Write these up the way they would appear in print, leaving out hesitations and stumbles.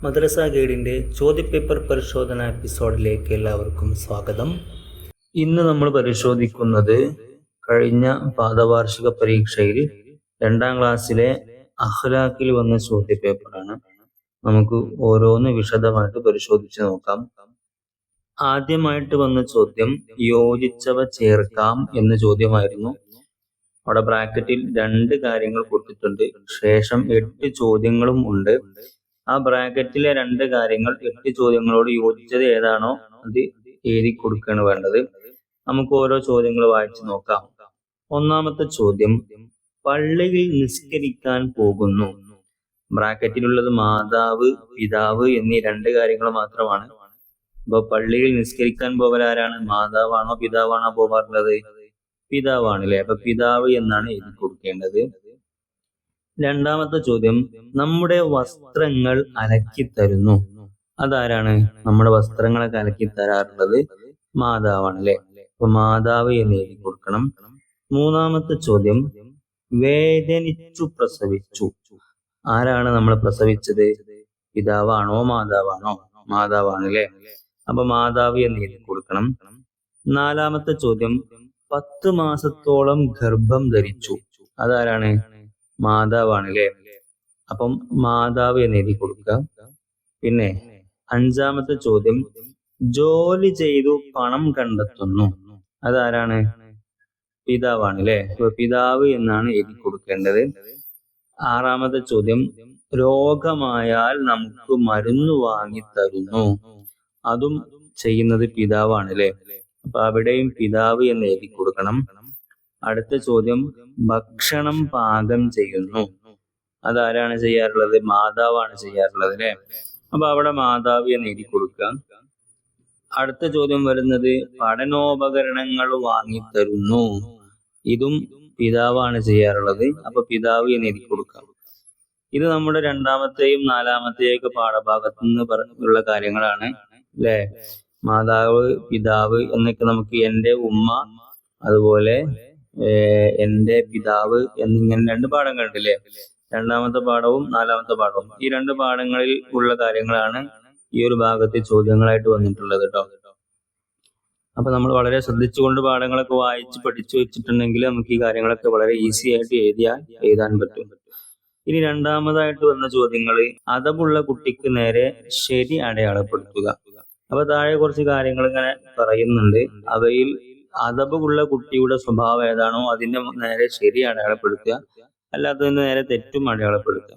മദ്രസ ഗൈഡിൻ്റെ ചോദ്യപേപ്പർ പരിശോധന എപ്പിസോഡിലേക്ക് എല്ലാവർക്കും സ്വാഗതം. ഇന്ന് നമ്മൾ പരിശോധിക്കുന്നത് കഴിഞ്ഞ പാദവാർഷിക പരീക്ഷയിൽ 2ാം ക്ലാസ്സിലെ അഖ്ലാഖിൽ വന്ന ചോദ്യപേപ്പറാണ്. നമുക്ക് ഓരോന്ന് വിശദമായിട്ട് പരിശോധിച്ച് നോക്കാം. ആദ്യമായിട്ട് വന്ന ചോദ്യം യോജിച്ചവ ചേർക്കാം എന്ന ചോദ്യമായിരുന്നു. അവിടെ ബ്രാക്കറ്റിൽ 2 കാര്യങ്ങൾ കൊടുത്തിട്ടുണ്ട്, ശേഷം 8 ചോദ്യങ്ങളും ഉണ്ട്. ആ ബ്രാക്കറ്റിലെ 2 കാര്യങ്ങൾ 8 ചോദ്യങ്ങളോട് യോജിച്ചത് ഏതാണോ അത് എഴുതി കൊടുക്കുകയാണ് വേണ്ടത്. നമുക്ക് ഓരോ ചോദ്യങ്ങൾ വായിച്ചു നോക്കാം. ഒന്നാമത്തെ ചോദ്യം, പള്ളിയിൽ നിസ്കരിക്കാൻ പോകുന്നു. ബ്രാക്കറ്റിലുള്ളത് മാതാവ്, പിതാവ് എന്നീ 2 കാര്യങ്ങൾ മാത്രമാണ്. അപ്പൊ പള്ളിയിൽ നിസ്കരിക്കാൻ പോകലാരാണ്? മാതാവാണോ പിതാവാണോ പോകാറുള്ളത്? പിതാവാണ് അല്ലെ. അപ്പൊ പിതാവ് എന്നാണ് എഴുതി കൊടുക്കേണ്ടത്. രണ്ടാമത്തെ ചോദ്യം, നമ്മുടെ വസ്ത്രങ്ങൾ അലക്കി തരുന്നു. അതാരാണ്? നമ്മുടെ വസ്ത്രങ്ങളൊക്കെ അലക്കി തരാറുള്ളത് മാതാവാണ് അല്ലെ. അപ്പൊ മാതാവ് എന്ന് എഴുതി കൊടുക്കണം. മൂന്നാമത്തെ ചോദ്യം, വേദനിച്ചു പ്രസവിച്ചു. ആരാണ് നമ്മളെ പ്രസവിച്ചത്? പിതാവാണോ മാതാവാണോ? മാതാവാണ് അല്ലെ. അപ്പൊ മാതാവ് എന്ന് എഴുതി കൊടുക്കണം. നാലാമത്തെ ചോദ്യം, 10 മാസത്തോളം ഗർഭം ധരിച്ചു. അതാരാണ്? മാതാവാണ് അല്ലെ. അപ്പം മാതാവ് എന്ന് എഴുതി കൊടുക്കുക. പിന്നെ 5ാമത്തെ ചോദ്യം, ജോലി ചെയ്തു പണം കണ്ടെത്തുന്നു. അതാരാണ്? പിതാവാണ് അല്ലെ. അപ്പൊ പിതാവ് എന്നാണ് എഴുതി കൊടുക്കേണ്ടത്. 6ാമത്തെ ചോദ്യം, രോഗമായാൽ നമുക്ക് മരുന്ന് വാങ്ങി തരുന്നു. അതും ചെയ്യുന്നത് പിതാവാണ് അല്ലെ. അപ്പൊ അവിടെയും പിതാവ് എന്ന് എഴുതി കൊടുക്കണം. അടുത്ത ചോദ്യം, ഭക്ഷണം പാകം ചെയ്യുന്നു. അതാരാണ് ചെയ്യാറുള്ളത്? മാതാവാണ് ചെയ്യാറുള്ളത് അല്ലെ. അപ്പൊ അവിടെ മാതാവ് എന്ന് എഴുതി കൊടുക്കുക. അടുത്ത ചോദ്യം വരുന്നത്, പഠനോപകരണങ്ങൾ വാങ്ങിത്തരുന്നു. ഇതും പിതാവാണ് ചെയ്യാറുള്ളത്. അപ്പൊ പിതാവ് എന്ന് എഴുതി കൊടുക്കുക. ഇത് നമ്മുടെ 2ാമത്തെയും 4ാമത്തെയൊക്കെ പാഠഭാഗത്തു നിന്ന് ഉള്ള കാര്യങ്ങളാണ് അല്ലെ. മാതാവ്, പിതാവ് എന്നൊക്കെ നമുക്ക് എൻ്റെ ഉമ്മ, അതുപോലെ എൻ്റെ പിതാവ് എന്നിങ്ങനെ 2 പാഠങ്ങളുണ്ട് അല്ലെ. 2ാമത്തെ പാഠവും 4ാമത്തെ പാഠവും. ഈ 2 പാഠങ്ങളിൽ ഉള്ള കാര്യങ്ങളാണ് ഈ ഒരു ഭാഗത്തെ ചോദ്യങ്ങളായിട്ട് വന്നിട്ടുള്ളത് കേട്ടോ. അപ്പൊ നമ്മൾ വളരെ ശ്രദ്ധിച്ചുകൊണ്ട് പാഠങ്ങളൊക്കെ വായിച്ച് പഠിച്ചു വെച്ചിട്ടുണ്ടെങ്കിൽ നമുക്ക് ഈ കാര്യങ്ങളൊക്കെ വളരെ ഈസി ആയിട്ട് എഴുതാൻ പറ്റും. ഇനി 2ാമതായിട്ട് വന്ന ചോദ്യങ്ങള്, അദബുള്ള കുട്ടിക്ക് നേരെ ശരി അടയാളപ്പെടുത്തുക. അപ്പൊ താഴെ കുറച്ച് കാര്യങ്ങൾ ഇങ്ങനെ പറയുന്നുണ്ട്. അവയിൽ അദബുള്ള കുട്ടിയുടെ സ്വഭാവം ഏതാണോ അതിന്റെ നേരെ ശരി അടയാളപ്പെടുത്തുക, അല്ലാത്തതിന്റെ നേരെ തെറ്റും അടയാളപ്പെടുത്തുക.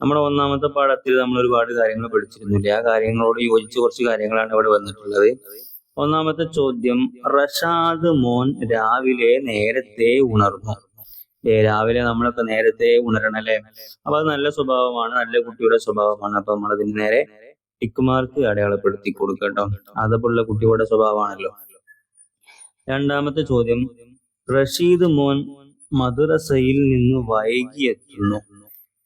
നമ്മുടെ 1ാമത്തെ പാഠത്തിൽ നമ്മൾ ഒരുപാട് കാര്യങ്ങൾ പഠിച്ചിരുന്നില്ല. ആ കാര്യങ്ങളോട് യോജിച്ച് കുറച്ച് കാര്യങ്ങളാണ് ഇവിടെ വന്നിട്ടുള്ളത്. 1ാമത്തെ ചോദ്യം, റഷാദ് മോൻ രാവിലെ നേരത്തെ ഉണർന്നു. രാവിലെ നമ്മളൊക്കെ നേരത്തെ ഉണരണം അല്ലെ. അപ്പൊ അത് നല്ല സ്വഭാവമാണ്, നല്ല കുട്ടിയുടെ സ്വഭാവമാണ്. അപ്പൊ നമ്മളതിന് നേരെ ടിക്ക് മാർക്ക് അടയാളപ്പെടുത്തി കൊടുക്കട്ടോ. അതപ്പുള്ള കുട്ടിയുടെ സ്വഭാവമാണല്ലോ. 2ാമത്തെ ചോദ്യം, റഷീദ് മോൻ മദ്രസയിൽ നിന്ന് വൈകി എത്തുന്നു.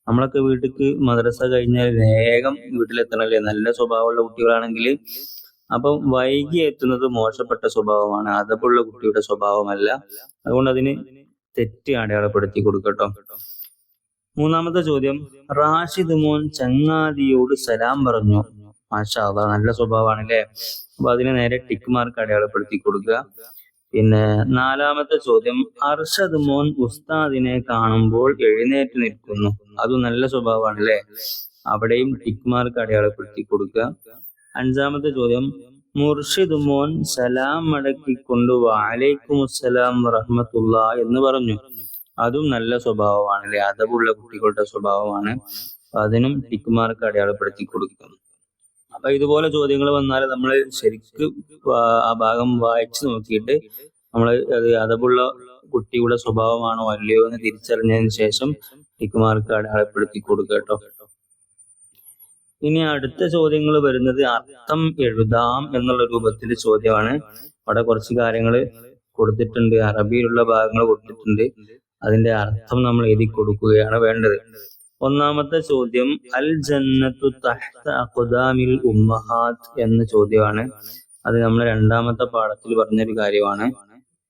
നമ്മളൊക്കെ വീട്ടിക്ക് മദ്രസ കഴിഞ്ഞാൽ വേഗം വീട്ടിലെത്തണല്ലേ, നല്ല സ്വഭാവമുള്ള കുട്ടികളാണെങ്കിൽ. അപ്പം വൈകി എത്തുന്നത് മോശപ്പെട്ട സ്വഭാവമാണ്, അതപ്പുള്ള കുട്ടിയുടെ സ്വഭാവമല്ല. അതുകൊണ്ട് അതിന് തെറ്റ് അടയാളപ്പെടുത്തി കൊടുക്കട്ടോ. 3ാമത്തെ ചോദ്യം, റാഷിദ് മോൻ ചങ്ങാതിയോട് സലാം പറഞ്ഞു. മാഷാ അല്ലാഹ്, നല്ല സ്വഭാവമാണ് അല്ലെ. അപ്പൊ അതിന് നേരെ ടിക്ക് മാർക്ക് അടയാളപ്പെടുത്തി കൊടുക്കുക. പിന്നെ 4ാമത്തെ ചോദ്യം, അർഷദ് മോൻ ഉസ്താദിനെ കാണുമ്പോൾ എഴുന്നേറ്റ് നിൽക്കുന്നു. അതും നല്ല സ്വഭാവമാണ് അല്ലെ. അവിടെയും ടിക്ക് മാർക്ക് അടയാളപ്പെടുത്തി കൊടുക്കുക. 5ാമത്തെ ചോദ്യം, മുർഷിദ് മോൻ സലാം മടക്കിക്കൊണ്ട് വഅലൈക്കുമുസ്സലാം വറഹ്മത്തുള്ളാ എന്ന് പറഞ്ഞു. അതും നല്ല സ്വഭാവമാണ് അല്ലെ, അതവുള്ള കുട്ടികളുടെ സ്വഭാവമാണ്. അതിനും ടിക്ക് മാർക്ക് അടയാളപ്പെടുത്തി കൊടുക്കും. അപ്പൊ ഇതുപോലെ ചോദ്യങ്ങൾ വന്നാൽ നമ്മൾ ശരിക്കും ആ ഭാഗം വായിച്ചു നോക്കിയിട്ട് നമ്മൾ അത് അതവുള്ള കുട്ടിയുടെ സ്വഭാവമാണോ അല്ലയോ എന്ന് തിരിച്ചറിഞ്ഞതിന് ശേഷം ടിക്ക് മാർക്ക് അടയാളപ്പെടുത്തി കൊടുക്കുക കേട്ടോ. ഇനി അടുത്ത ചോദ്യങ്ങൾ വരുന്നത് അർത്ഥം എഴുതാം എന്നുള്ള രൂപത്തിൽ ചോദ്യമാണ്. അവിടെ കുറച്ച് കാര്യങ്ങൾ കൊടുത്തിട്ടുണ്ട്, അറബിയിലുള്ള ഭാഗങ്ങൾ കൊടുത്തിട്ടുണ്ട്. അതിന്റെ അർത്ഥം നമ്മൾ എഴുതി കൊടുക്കുകയാണ് വേണ്ടത്. 1ാമത്തെ ചോദ്യം, അൽ ജന്നത്തു തഹ്ത അഖ്ദാമിൽ ഉമ്മഹാത്ത് എന്ന ചോദ്യമാണ്. അത് നമ്മൾ 2ാമത്തെ പാഠത്തിൽ പറഞ്ഞൊരു കാര്യമാണ്.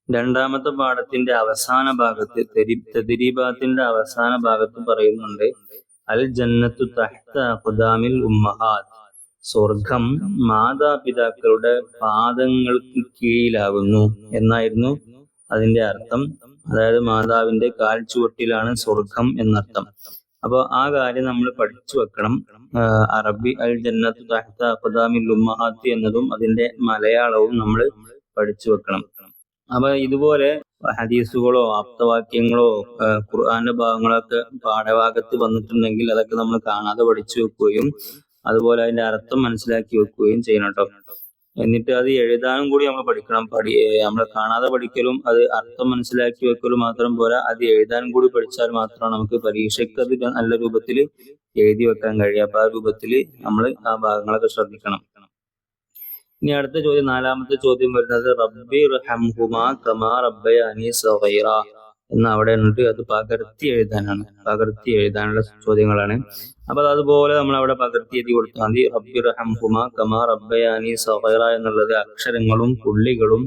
2ാമത്തെ പാഠത്തിന്റെ അവസാന ഭാഗത്ത് തദ്രീബാത്തിന്റെ അവസാന ഭാഗത്ത് പറയുന്നുണ്ട്, അൽ ജന്നത്തു തഹ്ത അഖ്ദാമിൽ ഉമ്മഹാത്ത്, സ്വർഗം മാതാപിതാക്കളുടെ പാദങ്ങൾക്ക് കീഴിലാകുന്നു എന്നായിരുന്നു അതിന്റെ അർത്ഥം. അതായത് മാതാവിന്റെ കാൽ ചുവട്ടിലാണ് സ്വർഗം എന്നർത്ഥം. അപ്പൊ ആ കാര്യം നമ്മൾ പഠിച്ചു വെക്കണം. അറബി അൽ ജന്നത്തു തഹ്ത അഖ്ദാമിൽ ഉമ്മഹാത്ത് എന്നതും അതിന്റെ മലയാളവും നമ്മൾ പഠിച്ചു വെക്കണം. അപ്പൊ ഇതുപോലെ ഹദീസുകളോ ആപ്തവാക്യങ്ങളോ ഖുർആന്റെ ഭാഗങ്ങളൊക്കെ പാഠഭാഗത്ത് വന്നിട്ടുണ്ടെങ്കിൽ അതൊക്കെ നമ്മൾ കാണാതെ പഠിച്ചു വെക്കുകയും അതുപോലെ അതിന്റെ അർത്ഥം മനസ്സിലാക്കി വെക്കുകയും ചെയ്യണം കേട്ടോ. എന്നിട്ട് അത് എഴുതാനും കൂടി നമ്മൾ പഠിക്കണം. നമ്മൾ കാണാതെ പഠിക്കലും അത് അർത്ഥം മനസ്സിലാക്കി വെക്കലും മാത്രം പോരാ, അത് എഴുതാനും കൂടി പഠിച്ചാൽ മാത്രമാണ് നമുക്ക് പരീക്ഷയ്ക്ക് അത് നല്ല രൂപത്തിൽ എഴുതി വെക്കാൻ കഴിയുക. അപ്പൊ ആ രൂപത്തിൽ നമ്മൾ ആ ഭാഗങ്ങളൊക്കെ ശ്രദ്ധിക്കണം. ഇനി അടുത്ത ചോദ്യം, നാലാമത്തെ ചോദ്യം വരുന്നത് റബ്ബി റഹംഹുമാ കമാ റബ്ബയാനി സഗീറ എന്ന് അവിടെ ഉണ്ട്. അത് പകർത്തി എഴുതാനുള്ള ചോദ്യങ്ങളാണ്. അപ്പൊ അതുപോലെ നമ്മൾ അവിടെ പകർത്തി എഴുതി കൊടുത്താൽ മതി. റബ്ബി റഹംഹുമാ കമാ റബ്ബയാനി സഗീറ എന്നുള്ളത് അക്ഷരങ്ങളും പുള്ളികളും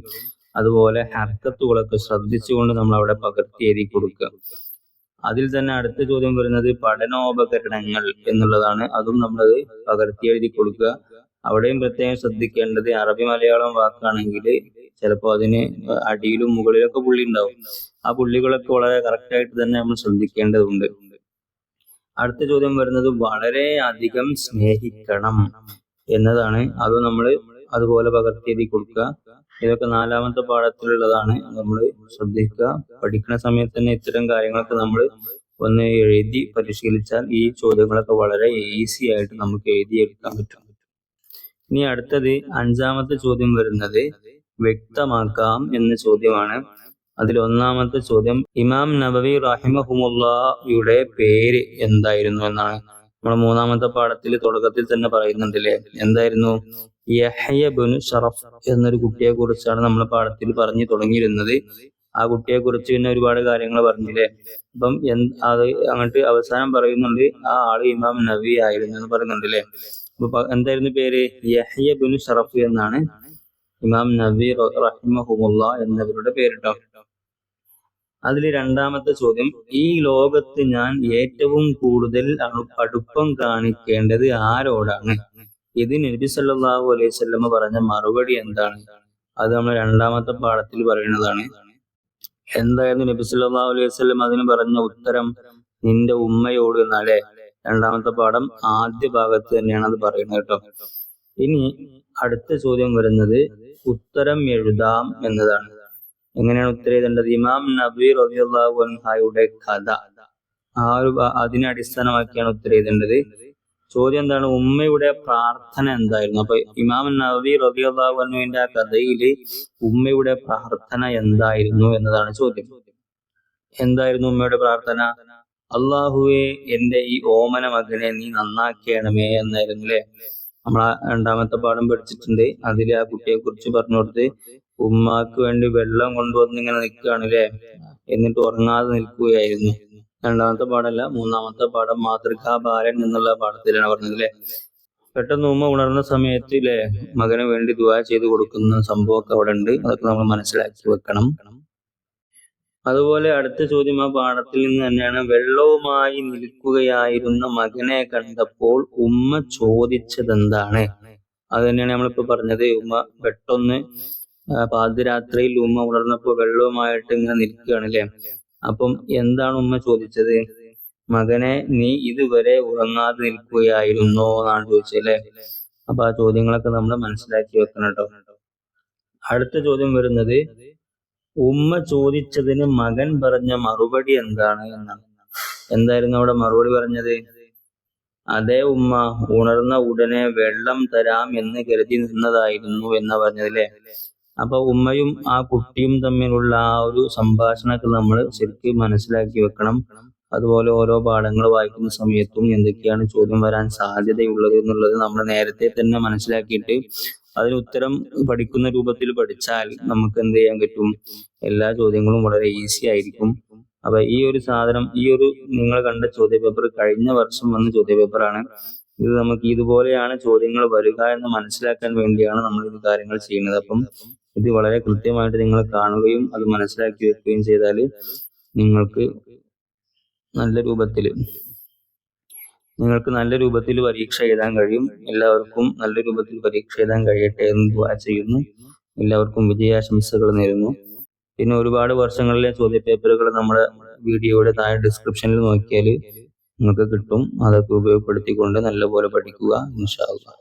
അതുപോലെ ഹർക്കത്തുകളൊക്കെ ശ്രദ്ധിച്ചുകൊണ്ട് നമ്മൾ അവിടെ പകർത്തി എഴുതി കൊടുക്കുക. അതിൽ തന്നെ അടുത്ത ചോദ്യം വരുന്നത് പഠനോപകരണങ്ങൾ എന്നുള്ളതാണ്. അതും നമ്മളത് പകർത്തി എഴുതി കൊടുക്കുക. അവിടെയും പ്രത്യേകം ശ്രദ്ധിക്കേണ്ടത് അറബി മലയാളം വാക്കാണെങ്കിൽ ചിലപ്പോൾ അതിന് അടിയിലും മുകളിലൊക്കെ പുള്ളി ഉണ്ടാവും. ആ പുള്ളികളൊക്കെ വളരെ കറക്റ്റ് ആയിട്ട് തന്നെ നമ്മൾ ശ്രദ്ധിക്കേണ്ടതുണ്ട്. അടുത്ത ചോദ്യം വരുന്നത് വളരെ അധികം സ്നേഹിക്കണം എന്നതാണ്. അത് നമ്മൾ അതുപോലെ പകർത്തി എഴുതി കൊടുക്കുക. ഇതൊക്കെ നാലാമത്തെ പാഠത്തിലുള്ളതാണ്. നമ്മൾ ശ്രദ്ധിക്കുക. പഠിക്കുന്ന സമയത്ത് തന്നെ ഇത്തരം കാര്യങ്ങളൊക്കെ നമ്മൾ ഒന്ന് എഴുതി പരിശീലിച്ചാൽ ഈ ചോദ്യങ്ങളൊക്കെ വളരെ ഈസി ആയിട്ട് നമുക്ക് എഴുതിയെടുക്കാൻ പറ്റും. ഇനി അടുത്തത് അഞ്ചാമത്തെ ചോദ്യം വരുന്നത് വ്യക്തമാക്കാം എന്ന ചോദ്യമാണ്. അതിൽ ഒന്നാമത്തെ ചോദ്യം ഇമാം നബവി റഹിമഹുമുള്ളയുടെ പേര് എന്തായിരുന്നു എന്നാണ്. നമ്മൾ മൂന്നാമത്തെ പാഠത്തിൽ തുടക്കത്തിൽ തന്നെ പറയുന്നുണ്ടല്ലേ, എന്തായിരുന്നു? യഹ്യ ബിനു ഷറഫ് എന്നൊരു കുട്ടിയെ കുറിച്ചാണ് നമ്മൾ പാഠത്തിൽ പറഞ്ഞു തുടങ്ങിയിരുന്നത്. ആ കുട്ടിയെ കുറിച്ച് പിന്നെ ഒരുപാട് കാര്യങ്ങൾ പറഞ്ഞില്ലേ. അപ്പം അത് അങ്ങോട്ട് അവസാനം പറയുന്നുണ്ട് ആ ആള് ഇമാം നബി ആയിരുന്നു എന്ന് പറയുന്നുണ്ടല്ലേ. അപ്പൊ എന്തായിരുന്നു പേര്? യഹ്യ ബിനു ഷറഫ് എന്നാണ് ഇമാം നബി റഹിമഹുമുള്ള എന്നവരുടെ പേരിട്ടോ. അതിൽ രണ്ടാമത്തെ ചോദ്യം, ഈ ലോകത്ത് ഞാൻ ഏറ്റവും കൂടുതൽ അടുപ്പം കാണിക്കേണ്ടത് ആരോടാണ്? ഇത് നബി സല്ലല്ലാഹു അലൈഹി വസല്ലമ പറഞ്ഞ മറുപടി എന്താണ്? അത് നമ്മൾ രണ്ടാമത്തെ പാഠത്തിൽ പറയുന്നതാണ്. എന്തായിരുന്നു നബി സല്ലല്ലാഹു അലൈഹി വസല്ലം അതിന് പറഞ്ഞ ഉത്തരം? നിന്റെ ഉമ്മയോട് എന്നാലേ. രണ്ടാമത്തെ പാഠം ആദ്യ ഭാഗത്ത് തന്നെയാണ് അത് പറയുന്നത് കേട്ടോ. ഇനി അടുത്ത ചോദ്യം വരുന്നത് ഉത്തരം എഴുതാം എന്നതാണ്. എങ്ങനെയാണ് ഉത്തരം എഴുതേണ്ടത്? ഇമാം നബി റളിയല്ലാഹു അൻഹയുടെ കഥ അതിനെ അടിസ്ഥാനമാക്കിയാണ് ഉത്തരം എഴുതേണ്ടത്. ചോദ്യം എന്താണ്? ഉമ്മയുടെ പ്രാർത്ഥന എന്തായിരുന്നു? അപ്പൊ ഇമാം നബി റളിയല്ലാഹു അൻഹുവിന്റെ ആ കഥയില് ഉമ്മയുടെ പ്രാർത്ഥന എന്തായിരുന്നു എന്നതാണ് ചോദ്യം. എന്തായിരുന്നു ഉമ്മയുടെ പ്രാർത്ഥന? അള്ളാഹുവെ എന്റെ ഈ ഓമന മകനെ നീ നന്നാക്കണമേ എന്നായിരുന്നു അല്ലെ. നമ്മൾ രണ്ടാമത്തെ പാഠം പഠിച്ചിട്ടുണ്ട്. അതിൽ ആ കുട്ടിയെ കുറിച്ച് പറഞ്ഞു കൊടുത്ത് ഉമ്മാക്ക് വേണ്ടി വെള്ളം കൊണ്ടുവന്ന് ഇങ്ങനെ നിൽക്കുകയാണ് അല്ലെ, എന്നിട്ട് ഉറങ്ങാതെ നിൽക്കുകയായിരുന്നു. രണ്ടാമത്തെ പാഠമല്ല, മൂന്നാമത്തെ പാഠം മാതൃകാ ബാലൻ എന്നുള്ള പാഠത്തിലാണ് പറഞ്ഞത് അല്ലെ. പെട്ടെന്ന് ഉമ്മ ഉണർന്ന സമയത്ത് അല്ലെ മകന് വേണ്ടി ദുആ ചെയ്ത് കൊടുക്കുന്ന സംഭവമൊക്കെ അവിടെ ഉണ്ട്. അതൊക്കെ നമ്മൾ മനസ്സിലാക്കി വെക്കണം. അതുപോലെ അടുത്ത ചോദ്യം ആ പാഠത്തിൽ നിന്ന് തന്നെയാണ്. വെള്ളവുമായി നിൽക്കുകയായിരുന്ന മകനെ കണ്ടപ്പോൾ ഉമ്മ ചോദിച്ചതെന്താണ്? അത് തന്നെയാണ് നമ്മളിപ്പോ പറഞ്ഞത്. ഉമ്മ പെട്ടെന്ന് പാതിരാത്രിയിൽ ഉമ്മ ഉണർന്നപ്പോ വെള്ളവുമായിട്ട് ഇങ്ങനെ നിൽക്കുകയാണ് അല്ലെ. അപ്പം എന്താണ് ഉമ്മ ചോദിച്ചത്? മകനെ നീ ഇതുവരെ ഉറങ്ങാതെ നിൽക്കുകയായിരുന്നോ എന്നാണ് ചോദിച്ചല്ലേ. അപ്പൊ ആ ചോദ്യങ്ങളൊക്കെ നമ്മൾ മനസ്സിലാക്കി വെക്കണം കേട്ടോ. അടുത്ത ചോദ്യം വരുന്നത് ഉമ്മ ചോദിച്ചതിന് മകൻ പറഞ്ഞ മറുപടി എന്താണ് എന്നാണ്. എന്തായിരുന്നു അവിടെ മറുപടി പറഞ്ഞത്? അതേ ഉമ്മ, ഉണർന്ന ഉടനെ വെള്ളം തരാം എന്ന് കരുതി നിന്നതായിരുന്നു എന്നാ പറഞ്ഞതല്ലേ. അപ്പൊ ഉമ്മയും ആ കുട്ടിയും തമ്മിലുള്ള ആ ഒരു സംഭാഷണമൊക്കെ നമ്മൾ ശരിക്കും മനസ്സിലാക്കി വെക്കണം. അതുപോലെ ഓരോ പാഠങ്ങൾ വായിക്കുന്ന സമയത്തും എന്തൊക്കെയാണ് ചോദ്യം വരാൻ സാധ്യതയുള്ളത് എന്നുള്ളത് നമ്മൾ നേരത്തെ തന്നെ മനസ്സിലാക്കിയിട്ട് അതിന് ഉത്തരം പഠിക്കുന്ന രൂപത്തിൽ പഠിച്ചാൽ നമുക്ക് എന്ത് ചെയ്യാൻ പറ്റും? എല്ലാ ചോദ്യങ്ങളും വളരെ ഈസി ആയിരിക്കും. അപ്പൊ ഈ ഒരു സാധനം, ഈ ഒരു നിങ്ങൾ കണ്ട ചോദ്യപേപ്പർ കഴിഞ്ഞ വർഷം വന്ന ചോദ്യപേപ്പറാണ്. ഇത് നമുക്ക് ഇതുപോലെയാണ് ചോദ്യങ്ങൾ വരിക എന്ന് മനസ്സിലാക്കാൻ വേണ്ടിയാണ് നമ്മൾ ഇത് കാര്യങ്ങൾ ചെയ്യുന്നത്. അപ്പം ഇത് വളരെ കൃത്യമായിട്ട് നിങ്ങൾ കാണുകയും അത് മനസ്സിലാക്കി വെക്കുകയും ചെയ്താൽ നിങ്ങൾക്ക് നല്ല രൂപത്തിൽ. നിങ്ങൾക്ക് നല്ല രൂപത്തിൽ പരീക്ഷ എഴുതാൻ കഴിയും. എല്ലാവർക്കും നല്ല രൂപത്തിൽ പരീക്ഷ എഴുതാൻ കഴിയട്ടെ എന്ന് ദുആ ചെയ്യുന്നു. എല്ലാവർക്കും വിജയാശംസകൾ നേരുന്നു. പിന്നെ ഒരുപാട് വർഷങ്ങളിലെ ചോദ്യപേപ്പറുകൾ നമ്മുടെ വീഡിയോയുടെ താഴെ ഡിസ്ക്രിപ്ഷനിൽ നോക്കിയാൽ നിങ്ങൾക്ക് കിട്ടും. അതൊക്കെ ഉപയോഗപ്പെടുത്തിക്കൊണ്ട് നല്ലപോലെ പഠിക്കുക ഇൻഷാ അല്ലാഹ്.